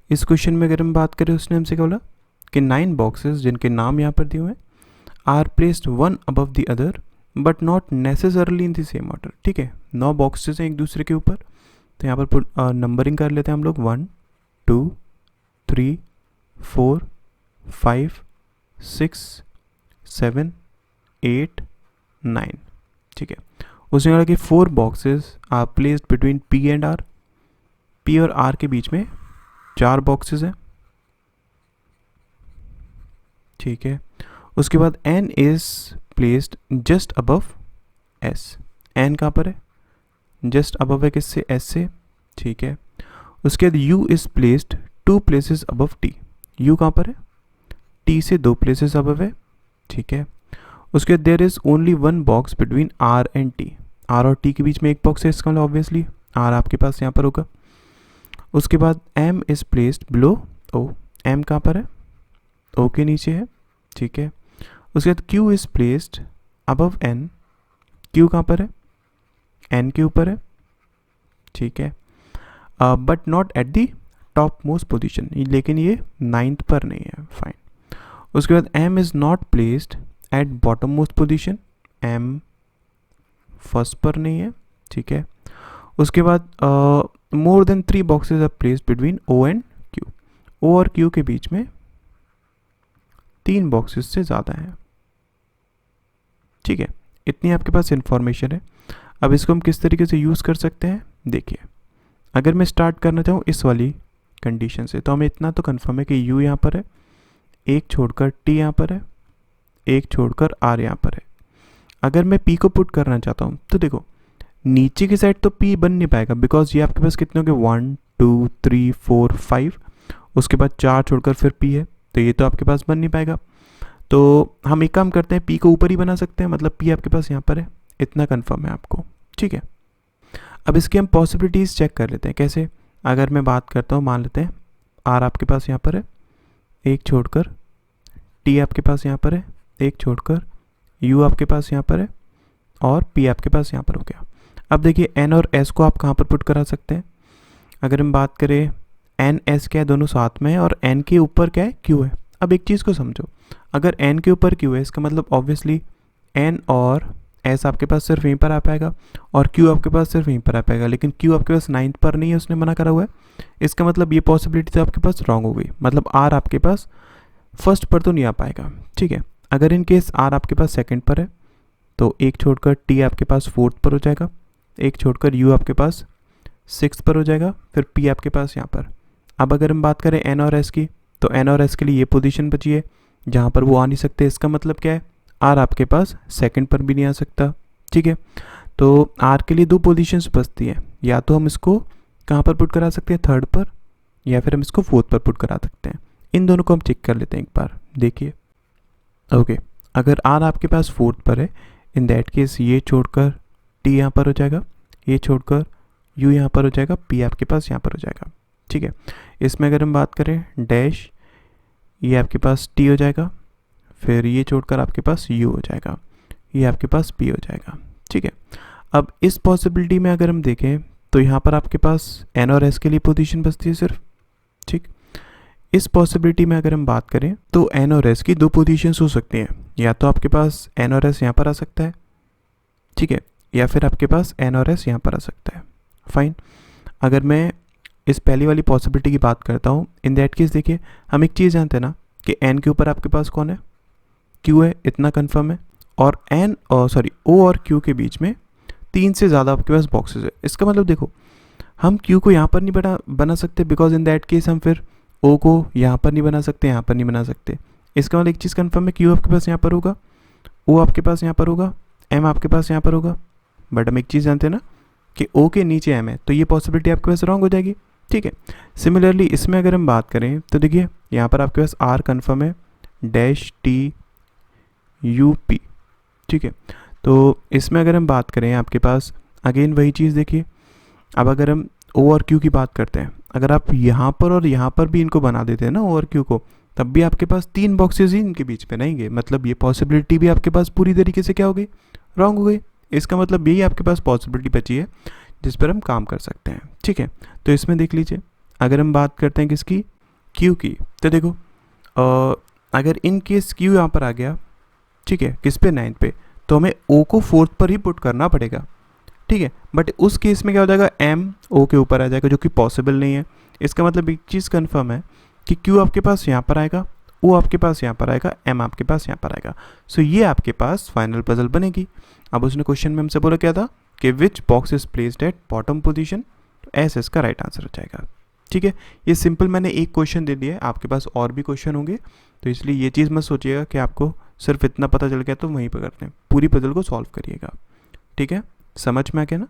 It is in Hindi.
इस क्वेश्चन में अगर हम बात करें उसने हमसे क्या बोला कि 9 बॉक्सेस जिनके नाम यहाँ पर दिए हुए हैं are placed one above the other but not necessarily in the same order. ठीक है, 9 बॉक्सेस हैं एक दूसरे के ऊपर, तो यहाँ पर नंबरिंग कर लेते हैं हम लोग 1 2 3 4 5 6 7 8 9। ठीक है, उसने कहा कि 4 boxes are placed between P and R. P और आर के बीच में 4 बॉक्सेस हैं। ठीक है, उसके बाद N is placed just above S. N कहाँ पर है? जस्ट अबव है किससे? एस से। ठीक है, उसके बाद you is placed 2 places above T. You कहाँ पर है? टी से 2 प्लेसेस अबव है। ठीक है, उसके बाद there is only 1 box between R and T. R और टी के बीच में एक बॉक्स है, इसका मतलब ऑब्वियसली आर आपके पास यहाँ पर होगा। उसके बाद M is placed below O. M कहाँ पर है? ओ के नीचे है। ठीक है, उसके बाद Q is placed above N. Q कहाँ पर है? एन के ऊपर है। ठीक है, but not at the topmost position, लेकिन ये 9th पर नहीं है। फाइन। उसके बाद M is not placed at bottommost position. M first पर नहीं है। ठीक है, उसके बाद more than 3 boxes are placed between O and Q. O और क्यू के बीच में 3 बॉक्सेस से ज़्यादा हैं। ठीक है, इतनी आपके पास इंफॉर्मेशन है। अब इसको हम किस तरीके से यूज़ कर सकते हैं देखिए। अगर मैं स्टार्ट करना चाहूँ इस वाली कंडीशन से, तो हमें इतना तो कंफर्म है कि यू यहाँ पर है, एक छोड़कर टी यहाँ पर है, एक छोड़कर आर यहाँ पर है। अगर मैं पी को पुट करना चाहता हूँ तो देखो नीचे की साइड तो पी बन नहीं पाएगा, बिकॉज ये आपके पास कितने हो गए 1 2 3 4 5, उसके बाद 4 छोड़कर फिर पी है, तो ये तो आपके पास बन नहीं पाएगा। तो हम एक काम करते हैं, पी को ऊपर ही बना सकते हैं, मतलब पी आपके पास यहाँ पर है, इतना कंफर्म है आपको। ठीक है, अब इसकी हम पॉसिबिलिटीज़ चेक कर लेते हैं। कैसे? अगर मैं बात करता हूँ, मान लेते हैं आर आपके पास यहाँ पर है, एक छोड़कर टी आपके पास यहाँ पर है, एक छोड़कर यू आपके पास यहाँ पर है, और पी आपके पास यहाँ पर हो गया। अब देखिए एन और एस को आप कहाँ पर पुट करा सकते हैं? अगर हम बात करें एन एस क्या है, दोनों साथ में है, और एन के ऊपर क्या है? क्यू है। अब एक चीज़ को समझो, अगर एन के ऊपर क्यू है, इसका मतलब ऑब्वियसली एन और एस आपके पास सिर्फ यहीं पर आ पाएगा, और क्यू आपके पास सिर्फ यहीं पर आ पाएगा, लेकिन क्यू आपके पास 9th पर नहीं है, उसने मना करा हुआ है। इसका मतलब ये पॉसिबिलिटी तो आपके पास रॉन्ग हो गई, मतलब आर आपके पास फर्स्ट पर तो नहीं आ पाएगा। ठीक है, अगर इन केस आर आपके पास 2nd पर है, तो एक छोड़कर टी आपके पास 4th पर हो जाएगा, एक छोड़कर यू आपके पास 6th पर हो जाएगा, फिर पी आपके पास यहाँ पर। अब अगर हम बात करें एन और एस की, तो एन और एस के लिए ये पोजीशन बची है जहाँ पर वो आ नहीं सकते। इसका मतलब क्या है? आर आपके पास 2nd पर भी नहीं आ सकता। ठीक है, तो आर के लिए 2 पोजीशंस बचती है, या तो हम इसको कहाँ पर पुट करा सकते हैं? 3rd पर, या फिर हम इसको 4th पर पुट करा सकते हैं। इन दोनों को हम चेक कर लेते हैं एक बार, देखिए। ओके, अगर आर आपके पास 4th पर है, इन दैट केस ये छोड़कर टी यहाँ पर हो जाएगा, ये छोड़कर यू यहाँ पर हो जाएगा, पी आपके पास यहाँ पर हो जाएगा। ठीक है, इसमें अगर हम बात करें डैश, ये आपके पास टी हो जाएगा, फिर ये छोड़कर आपके पास यू हो जाएगा, ये आपके पास पी हो जाएगा। ठीक है, अब इस पॉसिबिलिटी में अगर हम देखें तो यहाँ पर आपके पास एन और एस के लिए पोजीशन बचती है सिर्फ। ठीक, इस पॉसिबिलिटी में अगर हम बात करें तो एन और एस की 2 पोजीशंस हो सकती हैं, या तो आपके पास एन और एस यहाँ पर आ सकता है, ठीक है, या फिर आपके पास एन और एस यहाँ पर आ सकता है। फाइन, अगर मैं इस पहली वाली पॉसिबिलिटी की बात करता हूँ, इन दैट केस देखिए हम एक चीज़ जानते हैं ना कि एन के ऊपर आपके पास कौन है? क्यू है, इतना कंफर्म है, और एन और ओ और क्यू के बीच में 3 से ज़्यादा आपके पास बॉक्सेस है। इसका मतलब देखो हम क्यू को यहाँ पर नहीं बना सकते, बिकॉज इन दैट केस हम फिर ओ को यहाँ पर नहीं बना सकते, यहाँ पर नहीं बना सकते। इसका मतलब एक चीज़ कंफर्म है, क्यू आपके पास यहाँ पर होगा, ओ आपके पास यहाँ पर होगा, एम आपके पास यहाँ पर होगा, बट हम एक चीज़ जानते हैं ना कि ओ के नीचे एम है, तो ये पॉसिबिलिटी आपके पास रॉन्ग हो जाएगी। ठीक है, सिमिलरली इसमें अगर हम बात करें तो देखिए यहाँ पर आपके पास आर कन्फर्म है, डैश टी यू पी। ठीक है, तो इसमें अगर हम बात करें आपके पास अगेन वही चीज़ देखिए। अब अगर हम ओ और क्यू की बात करते हैं, अगर आप यहाँ पर और यहाँ पर भी इनको बना देते हैं ना ओ और क्यू को, तब भी आपके पास 3 बॉक्सेस ही इनके बीच में रहेंगे, मतलब ये पॉसिबिलिटी भी आपके पास पूरी तरीके से क्या हो गई? रॉन्ग हो गई। इसका मतलब यही आपके पास पॉसिबिलिटी बची है जिस पर हम काम कर सकते हैं। ठीक है, तो इसमें देख लीजिए, अगर हम बात करते हैं किसकी? क्यू की, तो देखो अगर इन केस क्यू यहाँ पर आ गया, ठीक है, किस पे 9 पे, तो हमें ओ को 4th पर ही पुट करना पड़ेगा, ठीक है। बट उस केस में क्या हो जाएगा, एम ओ के ऊपर आ जाएगा, जो कि पॉसिबल नहीं है। इसका मतलब एक चीज़ कन्फर्म है कि क्यू आपके पास यहाँ पर आएगा, ओ आपके पास यहाँ पर आएगा, एम आपके पास यहाँ पर आएगा। सो ये आपके पास फाइनल पजल बनेगी। अब उसने क्वेश्चन में हमसे बोला क्या था कि which box is placed at bottom position, तो एस इसका राइट आंसर हो जाएगा, ठीक है। ये सिंपल मैंने एक क्वेश्चन दे दिया है, आपके पास और भी क्वेश्चन होंगे, तो इसलिए ये चीज़ मत सोचिएगा कि आपको सिर्फ इतना पता चल गया तो वहीं पर करते हैं, पूरी पजल को सॉल्व करिएगा, ठीक है। समझ में आ गया ना।